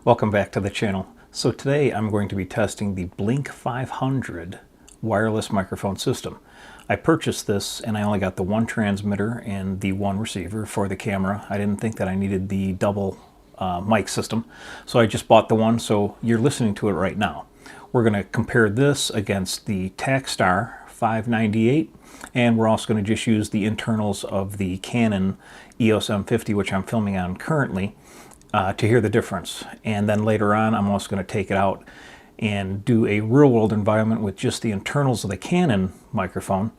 Welcome back to the channel. So today I'm going to be testing the Blink 500 wireless microphone system. I purchased this and I only got the one transmitter and the one receiver for the camera. I didn't think that I needed the double mic system, so I just bought the one, so you're listening to it right now. We're going to compare this against the Takstar 598, and we're also going to just use the internals of the Canon EOS M50, which I'm filming on currently, to hear the difference. And then later on I'm also going to take it out and do a real-world environment with just the internals of the Canon microphone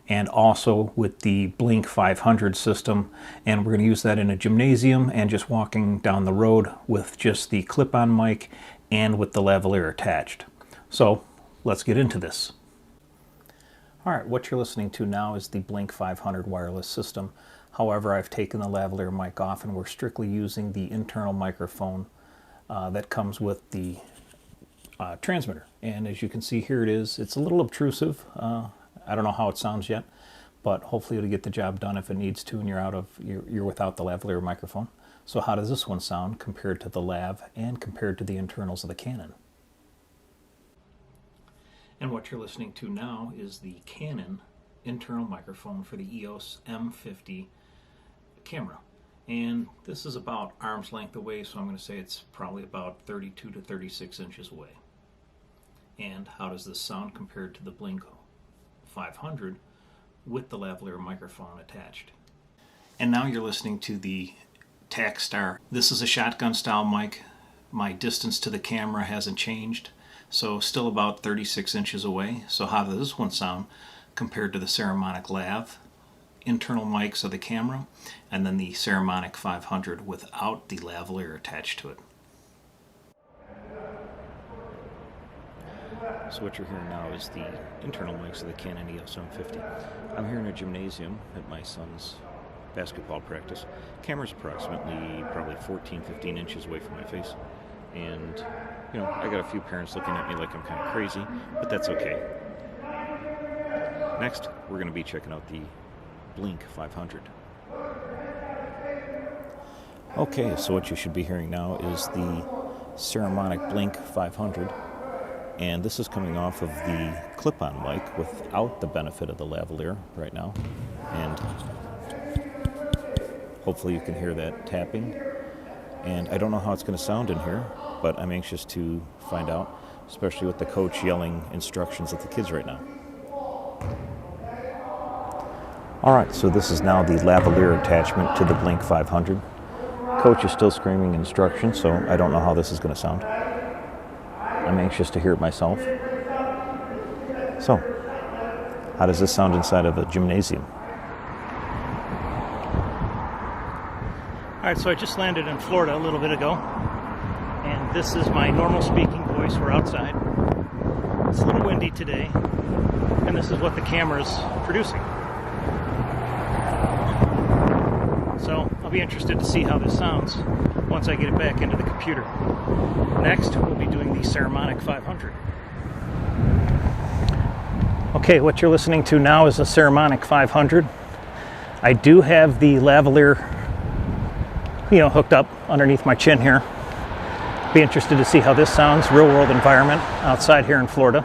and also with the Blink 500 system, and we're going to use that in a gymnasium and just walking down the road with just the clip-on mic and with the lavalier attached. So let's get into this. Alright, what you're listening to now is the Blink 500 wireless system. However, I've taken the lavalier mic off and we're strictly using the internal microphone that comes with the transmitter. And as you can see, here it is. It's a little obtrusive. I don't know how it sounds yet, but hopefully it'll get the job done if it needs to and you're without the lavalier microphone. So how does this one sound compared to the lav and compared to the internals of the Canon? And what you're listening to now is the Canon internal microphone for the EOS M50 camera. And this is about arm's length away, so I'm going to say it's probably about 32 to 36 inches away. And how does this sound compared to the Blink 500 with the lavalier microphone attached? And now you're listening to the Takstar. This is a shotgun style mic. My distance to the camera hasn't changed, so still about 36 inches away. So how does this one sound compared to the Saramonic lav internal mics of the camera and then the Saramonic 500 without the lavalier attached to it? So what you're hearing now is the internal mics of the Canon EOS M50. I'm here in a gymnasium at my son's basketball practice. Camera's approximately probably 14-15 inches away from my face, and you know, I got a few parents looking at me like I'm kind of crazy, but that's okay. Next, we're going to be checking out the Blink 500. Okay, so what you should be hearing now is the Saramonic Blink 500, and this is coming off of the clip-on mic without the benefit of the lavalier right now, and hopefully you can hear that tapping. And I don't know how it's going to sound in here, but I'm anxious to find out, especially with the coach yelling instructions at the kids right now. Alright, so this is now the lavalier attachment to the Blink 500. Coach is still screaming instructions, so I don't know how this is going to sound. I'm anxious to hear it myself. So, how does this sound inside of a gymnasium? Alright, so I just landed in Florida a little bit ago, and this is my normal speaking voice. We're outside. It's a little windy today, and this is what the camera's producing. So I'll be interested to see how this sounds once I get it back into the computer. Next, we'll be doing the Saramonic 500. Okay, what you're listening to now is a Saramonic 500. I do have the lavalier hooked up underneath my chin here. Be interested to see how this sounds, real world environment outside here in Florida.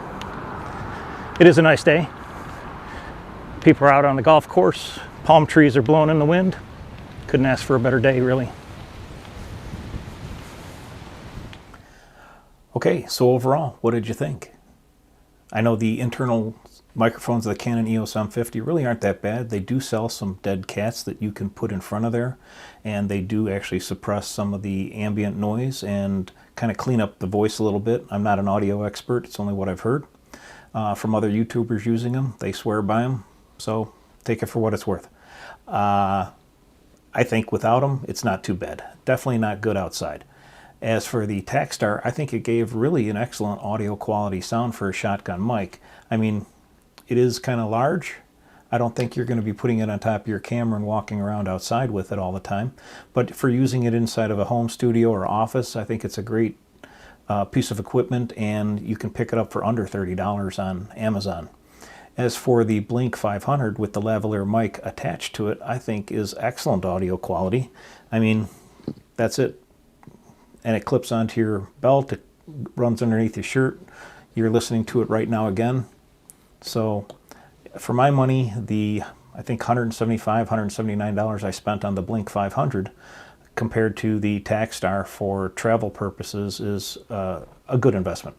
It is a nice day. People are out on the golf course. Palm trees are blowing in the wind. Couldn't ask for a better day, really. Okay, so overall, what did you think? I know the internal microphones of the Canon EOS M50 really aren't that bad. They do sell some dead cats that you can put in front of there, and they do actually suppress some of the ambient noise and kind of clean up the voice a little bit. I'm not an audio expert, it's only what I've heard from other YouTubers using them. They swear by them, so take it for what it's worth. I think without them, it's not too bad. Definitely not good outside. As for the Takstar, I think it gave really an excellent audio quality sound for a shotgun mic. I mean, it is kind of large. I don't think you're going to be putting it on top of your camera and walking around outside with it all the time. But for using it inside of a home studio or office, I think it's a great piece of equipment, and you can pick it up for under $30 on Amazon. As for the Blink 500 with the lavalier mic attached to it, I think is excellent audio quality. I mean, that's it. And it clips onto your belt, it runs underneath your shirt. You're listening to it right now again. So for my money, the I think $175, $179 I spent on the Blink 500 compared to the Takstar for travel purposes is a good investment.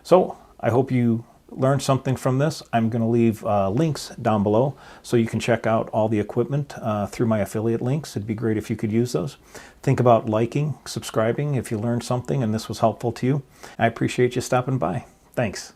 So I hope you learned something from this. I'm going to leave links down below so you can check out all the equipment through my affiliate links. It'd be great if you could use those. Think about liking, subscribing if you learned something and this was helpful to you. I appreciate you stopping by. Thanks.